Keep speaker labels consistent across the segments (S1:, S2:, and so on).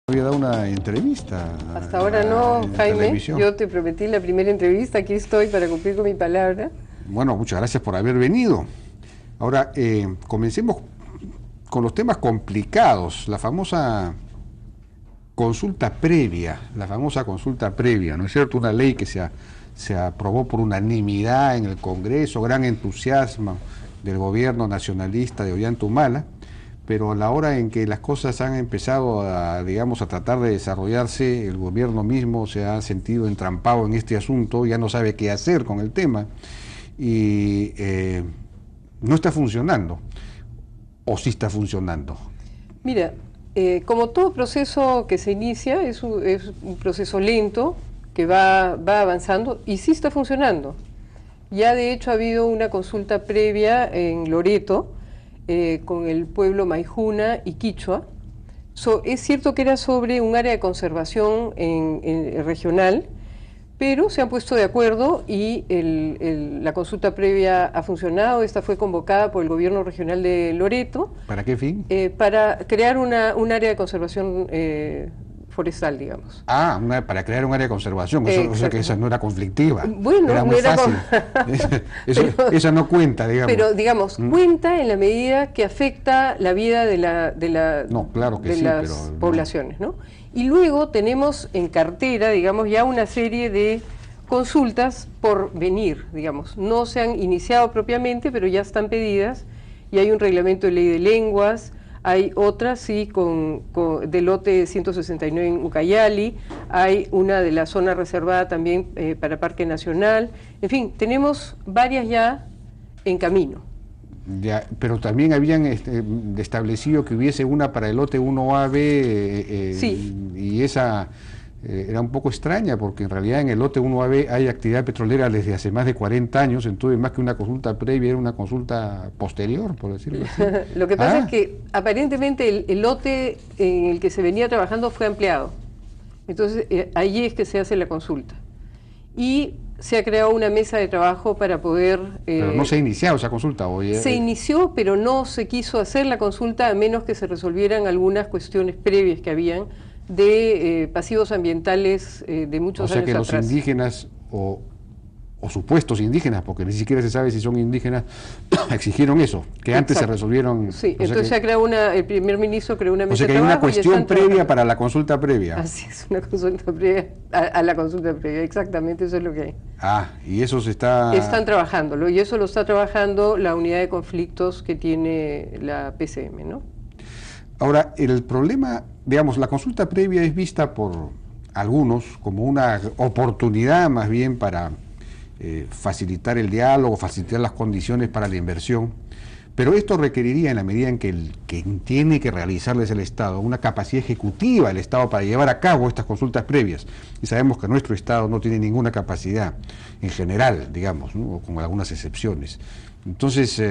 S1: Había dado una entrevista
S2: Hasta ahora no,
S1: en la
S2: Jaime.
S1: televisión.
S2: Yo te prometí la primera entrevista, aquí estoy para cumplir con mi palabra.
S1: Bueno, muchas gracias por haber venido. Ahora, comencemos con los temas complicados, la famosa consulta previa, ¿no es cierto? Una ley que se aprobó por unanimidad en el Congreso, gran entusiasmo del gobierno nacionalista de Ollanta-Humala, pero a la hora en que las cosas han empezado a, digamos, a tratar de desarrollarse, el gobierno mismo se ha sentido entrampado en este asunto, ya no sabe qué hacer con el tema y no está funcionando, o sí está funcionando.
S2: Mira, como todo proceso que se inicia, es un proceso lento que va avanzando y sí está funcionando. Ya de hecho ha habido una consulta previa en Loreto, con el pueblo Maijuna y Quichua. Es cierto que era sobre un área de conservación regional, pero se han puesto de acuerdo y la consulta previa ha funcionado. Esta fue convocada por el gobierno regional de Loreto.
S1: ¿Para qué fin?
S2: Para crear un área de conservación forestal, digamos.
S1: Ah, para crear un área de conservación, o sea que esa no era conflictiva.
S2: Bueno,
S1: era muy fácil. Esa no cuenta, digamos.
S2: Pero, digamos, cuenta en la medida que afecta la vida de las poblaciones, ¿no? Y luego tenemos en cartera, digamos, ya una serie de consultas por venir, digamos. No se han iniciado propiamente, pero ya están pedidas, y hay un reglamento de ley de lenguas. Hay otras, sí, del lote 169 en Ucayali, hay una de la zona reservada también para Parque Nacional. En fin, tenemos varias ya en camino.
S1: Ya, pero también habían establecido que hubiese una para el lote 1AB,
S2: sí.
S1: Y esa era un poco extraña, porque en realidad en el lote 1AB hay actividad petrolera desde hace más de 40 años, entonces más que una consulta previa era una consulta posterior, por decirlo así.
S2: Lo que pasa es que aparentemente el lote en el que se venía trabajando fue ampliado, entonces allí es que se hace la consulta. Y se ha creado una mesa de trabajo para poder...
S1: pero no se ha iniciado esa consulta hoy.
S2: Se inició, pero no se quiso hacer la consulta a menos que se resolvieran algunas cuestiones previas que habían de pasivos ambientales de muchos años atrás.
S1: O sea que los indígenas o supuestos indígenas, porque ni siquiera se sabe si son indígenas, exigieron eso, que
S2: Exacto.
S1: Antes se resolvieron...
S2: Sí, entonces se ha creado el primer ministro creó una mesa de trabajo.
S1: O sea que hay una cuestión previa para la consulta previa.
S2: Así es, una consulta previa a la consulta previa, exactamente, eso es lo que hay.
S1: Ah, y eso se está...
S2: Están trabajándolo, y eso lo está trabajando la unidad de conflictos que tiene la PCM, ¿no?
S1: Ahora, el problema, digamos, la consulta previa es vista por algunos como una oportunidad más bien para facilitar el diálogo, facilitar las condiciones para la inversión, pero esto requeriría, en la medida en que tiene que realizarles el Estado, una capacidad ejecutiva del Estado para llevar a cabo estas consultas previas, y sabemos que nuestro Estado no tiene ninguna capacidad en general, digamos, ¿no? Con algunas excepciones. Entonces,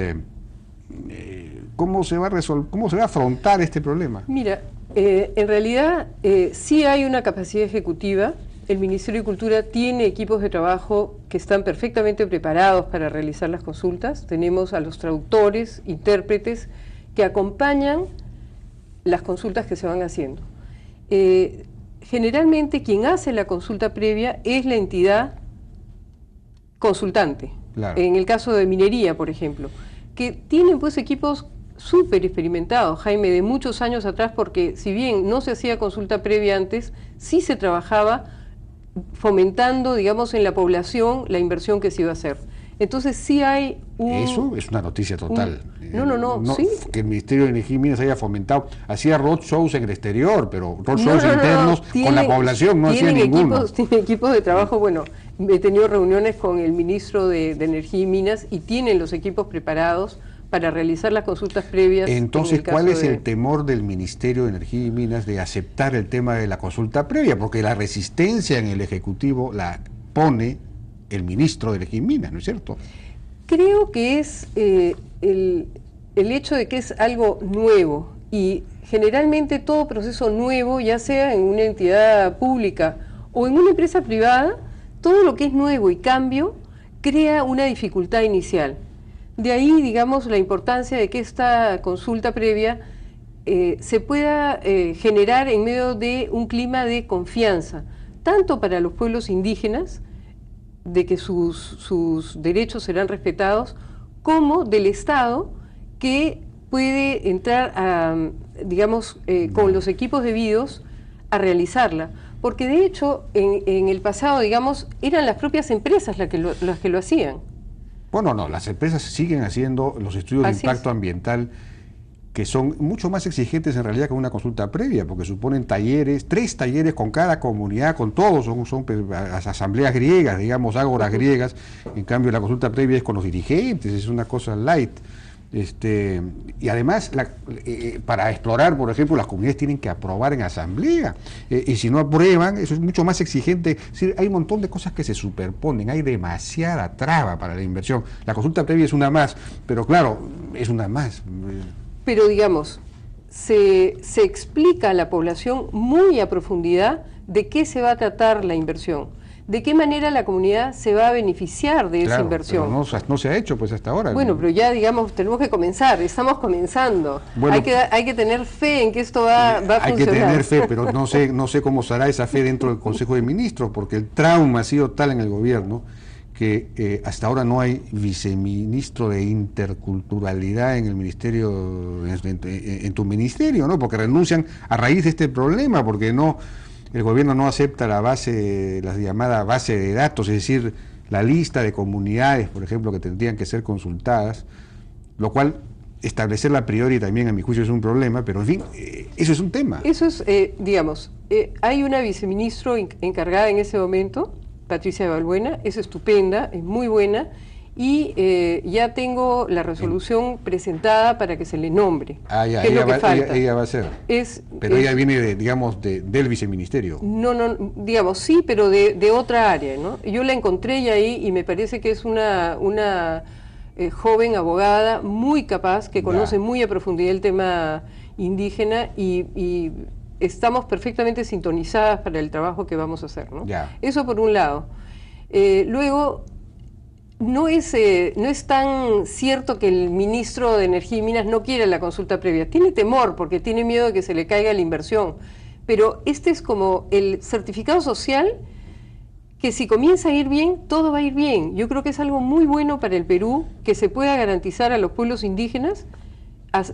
S1: ¿cómo se va a afrontar este problema?
S2: Mira, en realidad sí hay una capacidad ejecutiva. El Ministerio de Cultura tiene equipos de trabajo que están perfectamente preparados para realizar las consultas. Tenemos a los traductores, intérpretes, que acompañan las consultas que se van haciendo. Generalmente quien hace la consulta previa es la entidad consultante.
S1: Claro.
S2: En el caso de minería, por ejemplo, que tienen pues equipos súper experimentados, Jaime, de muchos años atrás, porque si bien no se hacía consulta previa antes, sí se trabajaba fomentando, digamos, en la población la inversión que se iba a hacer. Entonces sí hay
S1: Eso es una noticia total.
S2: No, sí.
S1: Que el Ministerio de Energía y Minas haya fomentado, hacía roadshows en el exterior, pero roadshows internos con la población no hacía ninguno.
S2: Tiene equipos de trabajo, bueno, he tenido reuniones con el ministro de Energía y Minas y tienen los equipos preparados para realizar las consultas previas.
S1: Entonces, ¿cuál es el temor del Ministerio de Energía y Minas de aceptar el tema de la consulta previa? Porque la resistencia en el Ejecutivo la pone el ministro de Energía y Minas, ¿no es cierto?
S2: Creo que es el hecho de que es algo nuevo, y generalmente todo proceso nuevo, ya sea en una entidad pública o en una empresa privada, todo lo que es nuevo y cambio crea una dificultad inicial. De ahí, digamos, la importancia de que esta consulta previa se pueda generar en medio de un clima de confianza, tanto para los pueblos indígenas, de que sus derechos serán respetados, como del Estado, que puede entrar a, digamos, con los equipos debidos a realizarla. Porque de hecho, en el pasado, digamos, eran las propias empresas las que lo hacían.
S1: Bueno, no, las empresas siguen haciendo los estudios de impacto ambiental, que son mucho más exigentes en realidad que una consulta previa, porque suponen talleres, 3 talleres con cada comunidad, con todos, son asambleas griegas, digamos, ágoras griegas. En cambio la consulta previa es con los dirigentes, es una cosa light. Y además, para explorar, por ejemplo, las comunidades tienen que aprobar en asamblea, y si no aprueban, eso es mucho más exigente. Es decir, hay un montón de cosas que se superponen, hay demasiada traba para la inversión. La consulta previa es una más, pero claro, es una más.
S2: Pero digamos, se explica a la población muy a profundidad de qué se va a tratar la inversión, de qué manera la comunidad se va a beneficiar de esa inversión.
S1: Pero no se ha hecho pues hasta ahora.
S2: Bueno, pero ya digamos, tenemos que comenzar, estamos comenzando. Bueno, hay que tener fe en que esto va a funcionar.
S1: Hay que tener fe, pero no sé cómo será esa fe dentro del Consejo de Ministros, porque el trauma ha sido tal en el gobierno que hasta ahora no hay viceministro de interculturalidad en el ministerio, en tu ministerio, ¿no? Porque renuncian a raíz de este problema, porque el gobierno no acepta la llamada base de datos, es decir, la lista de comunidades, por ejemplo, que tendrían que ser consultadas, lo cual establecerla a priori también a mi juicio es un problema, pero en fin, eso es un tema.
S2: Eso es, digamos, hay una viceministro encargada en ese momento, Patricia Balbuena, es estupenda, es muy buena, y ya tengo la resolución presentada para que se le nombre.
S1: Ya, ella va a ser. Pero ella viene, del viceministerio.
S2: No, digamos, sí, pero de otra área, ¿no? Yo la encontré ya ahí y me parece que es una joven abogada muy capaz, que conoce muy a profundidad el tema indígena y estamos perfectamente sintonizadas para el trabajo que vamos a hacer, ¿no? Eso por un lado. Luego, no es tan cierto que el ministro de Energía y Minas no quiera la consulta previa. Tiene temor porque tiene miedo de que se le caiga la inversión. Pero este es como el certificado social que si comienza a ir bien, todo va a ir bien. Yo creo que es algo muy bueno para el Perú que se pueda garantizar a los pueblos indígenas,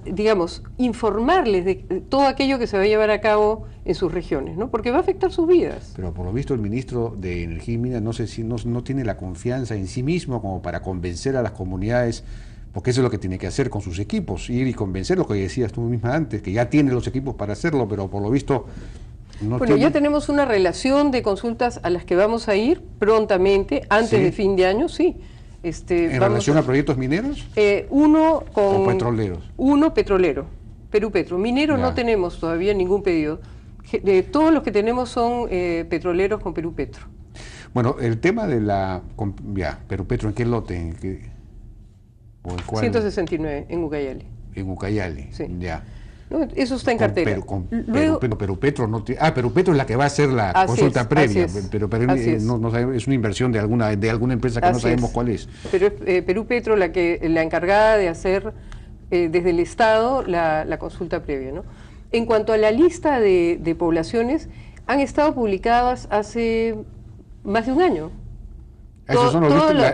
S2: digamos, informarles de todo aquello que se va a llevar a cabo en sus regiones, ¿no? Porque va a afectar sus vidas.
S1: Pero por lo visto el ministro de Energía y Minas no sé si no tiene la confianza en sí mismo como para convencer a las comunidades, porque eso es lo que tiene que hacer con sus equipos, ir y convencer, lo que decías tú misma antes, que ya tiene los equipos para hacerlo, pero por lo visto
S2: ya tenemos una relación de consultas a las que vamos a ir prontamente, antes de fin de año, sí.
S1: ¿En relación a proyectos mineros?
S2: Uno con...
S1: ¿O petroleros?
S2: Uno petrolero, Perú Petro. Minero no tenemos todavía ningún pedido. Todos los que tenemos son petroleros con Perú Petro.
S1: Bueno, el tema de Perú Petro, ¿en qué lote? ¿En
S2: cuál? 169, en Ucayali.
S1: En Ucayali,
S2: sí.
S1: Ya.
S2: No, eso está en cartera.
S1: Perú Petro no tiene... Perú Petro es la que va a hacer la consulta previa, pero no sabemos, es una inversión de alguna empresa que no sabemos cuál es.
S2: Pero es Perú Petro la encargada de hacer desde el Estado la consulta previa, ¿no? En cuanto a la lista de poblaciones, han estado publicadas hace más de un año.
S1: Esos son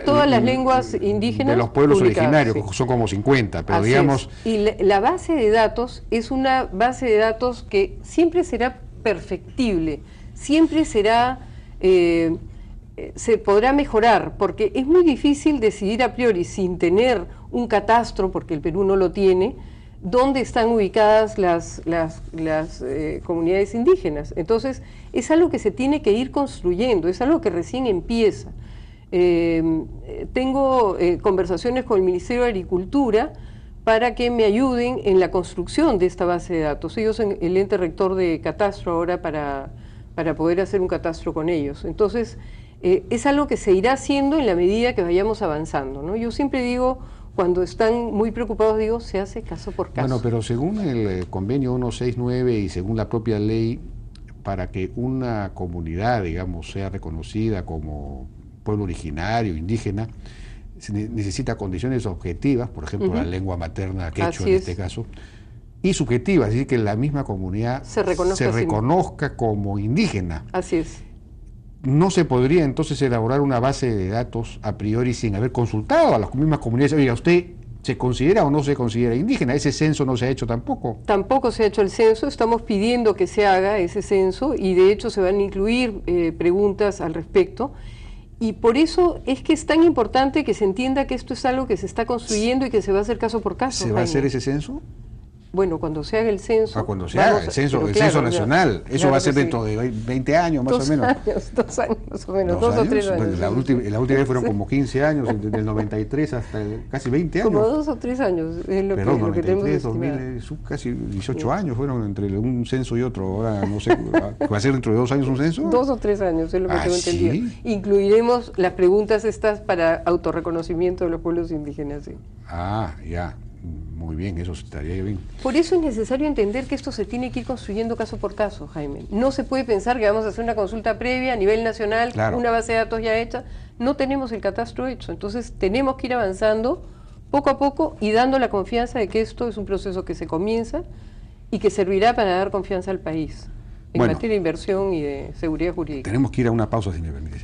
S2: todas las lenguas indígenas
S1: de los pueblos
S2: originarios,
S1: originarios, son como 50, pero digamos...
S2: Y la base de datos es una base de datos que siempre será perfectible, siempre será, se podrá mejorar, porque es muy difícil decidir a priori, sin tener un catastro, porque el Perú no lo tiene, dónde están ubicadas las comunidades indígenas. Entonces, es algo que se tiene que ir construyendo, es algo que recién empieza. Tengo conversaciones con el Ministerio de Agricultura para que me ayuden en la construcción de esta base de datos. Ellos son el ente rector de catastro ahora para poder hacer un catastro con ellos. Entonces, es algo que se irá haciendo en la medida que vayamos avanzando, ¿no? Yo siempre digo, cuando están muy preocupados, digo, se hace caso por caso.
S1: Bueno, pero según el convenio 169 y según la propia ley, para que una comunidad, digamos, sea reconocida como pueblo originario, indígena, se necesita condiciones objetivas, por ejemplo, la lengua materna quechua en este caso, y subjetiva, es decir, que la misma comunidad se reconozca como indígena.
S2: Así es.
S1: ¿No se podría entonces elaborar una base de datos a priori sin haber consultado a las mismas comunidades? Oiga, ¿usted se considera o no se considera indígena? ¿Ese censo no se ha hecho tampoco?
S2: Tampoco se ha hecho el censo, estamos pidiendo que se haga ese censo y de hecho se van a incluir preguntas al respecto. Y por eso es que es tan importante que se entienda que esto es algo que se está construyendo y que se va a hacer caso por caso.
S1: ¿Se va a hacer ese censo?
S2: Bueno, cuando se haga el censo...
S1: Cuando se haga el censo nacional. Eso
S2: claro
S1: va a ser dentro de 20 años más o menos.
S2: 2 años más o menos, 2 o 3 años.
S1: La última vez fueron como 15 años, desde el 93 hasta casi 20 años.
S2: Como 2 o 3 años es lo que tenemos estimado.
S1: 2000, casi 18 años fueron entre un censo y otro. Ahora no sé, ¿va a ser dentro de 2 años un censo?
S2: 2 o 3 años, es lo que tengo entendido. ¿Sí? Incluiremos las preguntas estas para autorreconocimiento de los pueblos indígenas. Sí.
S1: Ya. Muy bien, eso estaría bien.
S2: Por eso es necesario entender que esto se tiene que ir construyendo caso por caso, Jaime. No se puede pensar que vamos a hacer una consulta previa a nivel nacional, claro, una base de datos ya hecha. No tenemos el catastro hecho, entonces tenemos que ir avanzando poco a poco y dando la confianza de que esto es un proceso que se comienza y que servirá para dar confianza al país en materia de inversión y de seguridad jurídica.
S1: Tenemos que ir a una pausa, si me permite.